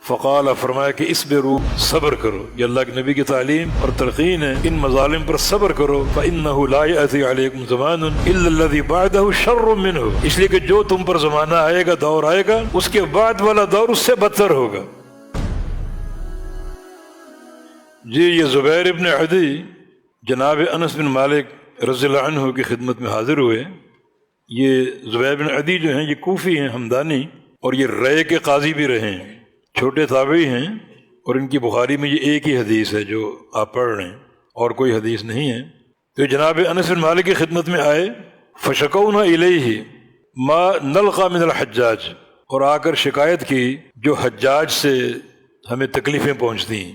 فقال فرمایا کہ اصبروا صبر کرو، یہ اللہ کے نبی کی تعلیم اور تلقین ہے، ان مظالم پر صبر کرو، فإنه لا يأتي عليكم زمان إلا الذي بعده شر منه، اس لیے کہ جو تم پر زمانہ آئے گا، دور آئے گا، اس کے بعد والا دور اس سے بدتر ہوگا۔ جی یہ زبیر ابن عدی جناب انس بن مالک رضی اللہ عنہ کی خدمت میں حاضر ہوئے۔ یہ زبیر بن عدی جو ہیں یہ کوفی ہیں، ہمدانی، اور یہ رے کے قاضی بھی رہے ہیں، چھوٹے تابعی ہیں، اور ان کی بخاری میں یہ ایک ہی حدیث ہے جو آپ پڑھ رہے ہیں، اور کوئی حدیث نہیں ہے۔ تو جناب انس بن مالک کی خدمت میں آئے، فشکونا الیہ ما نلقى من الحجاج، اور آ کر شکایت کی جو حجاج سے ہمیں تکلیفیں پہنچتی ہیں،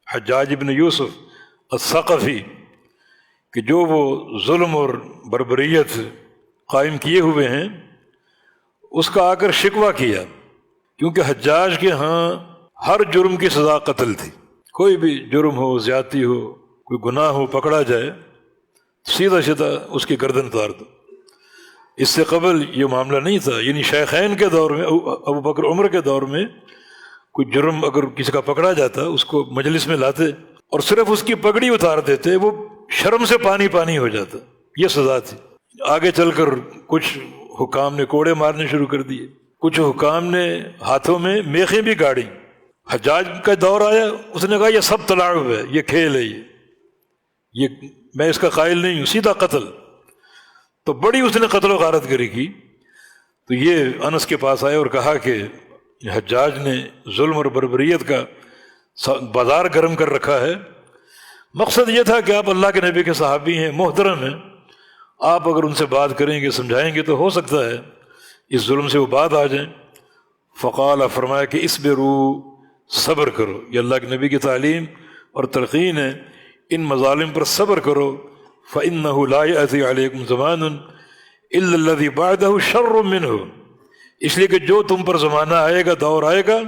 حجاج ابن یوسف الثقفی، کہ جو وہ ظلم اور بربریت قائم کیے ہوئے ہیں، اس کا آ کر شکوہ کیا، کیونکہ حجاج کے ہاں ہر جرم کی سزا قتل تھی، کوئی بھی جرم ہو، زیادتی ہو، کوئی گناہ ہو، پکڑا جائے سیدھا سیدھا اس کی گردن اتار دو۔ اس سے قبل یہ معاملہ نہیں تھا، یعنی شیخین کے دور میں، ابو بکر عمر کے دور میں، کوئی جرم اگر کسی کا پکڑا جاتا اس کو مجلس میں لاتے اور صرف اس کی پگڑی اتار دیتے، وہ شرم سے پانی پانی ہو جاتا، یہ سزا تھی۔ آگے چل کر کچھ حکام نے کوڑے مارنے شروع کر دیے، کچھ حکام نے ہاتھوں میں میخیں بھی گاڑی۔ حجاج کا دور آیا، اس نے کہا یہ سب تلاعب ہے، یہ کھیل ہے، یہ میں اس کا قائل نہیں ہوں، سیدھا قتل۔ تو بڑی اس نے قتل و غارت گری کی۔ تو یہ انس کے پاس آئے اور کہا کہ حجاج نے ظلم اور بربریت کا بازار گرم کر رکھا ہے۔ مقصد یہ تھا کہ آپ اللہ کے نبی کے صحابی ہیں، محترم ہیں، آپ اگر ان سے بات کریں گے، سمجھائیں گے، تو ہو سکتا ہے اس ظلم سے وہ بات آ جائیں۔ فقال فرمایا کہ اصبروا صبر کرو، یہ اللہ کے نبی کی تعلیم اور تلقین ہے، ان مظالم پر صبر کرو، فإنه لا يأتي عليكم زمان إلا الذي بعده شر منه، اس لیے کہ جو تم پر زمانہ آئے گا، دور آئے گا،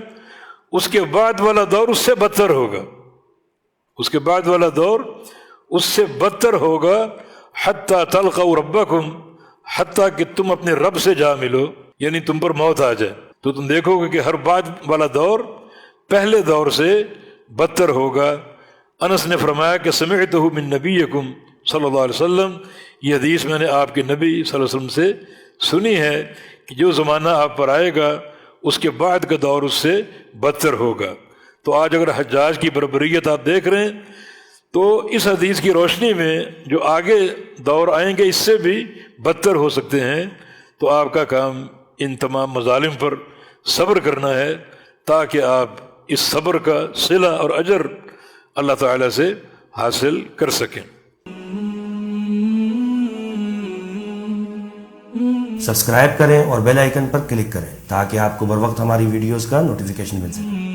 اس کے بعد والا دور اس سے بدتر ہوگا، اس کے بعد والا دور اس سے بدتر ہوگا، حتیٰ تلقوا ربکم، حتیٰ کہ تم اپنے رب سے جا ملو، یعنی تم پر موت آ جائے تو تم دیکھو گے کہ ہر بعد والا دور پہلے دور سے بدتر ہوگا۔ انس نے فرمایا کہ سمعتہ من نبیکم صلی اللہ علیہ وسلم، یہ حدیث میں نے آپ کے نبی صلی اللہ علیہ وسلم سے سنی ہے کہ جو زمانہ آپ پر آئے گا اس کے بعد کا دور اس سے بدتر ہوگا۔ تو آج اگر حجاج کی بربریت آپ دیکھ رہے ہیں تو اس حدیث کی روشنی میں جو آگے دور آئیں گے اس سے بھی بدتر ہو سکتے ہیں، تو آپ کا کام ان تمام مظالم پر صبر کرنا ہے تاکہ آپ اس صبر کا صلہ اور اجر اللہ تعالیٰ سے حاصل کر سکیں۔ سبسکرائب کریں اور بیل آئیکن پر کلک کریں تاکہ آپ کو بر وقت ہماری ویڈیوز کا نوٹیفیکیشن مل سکے۔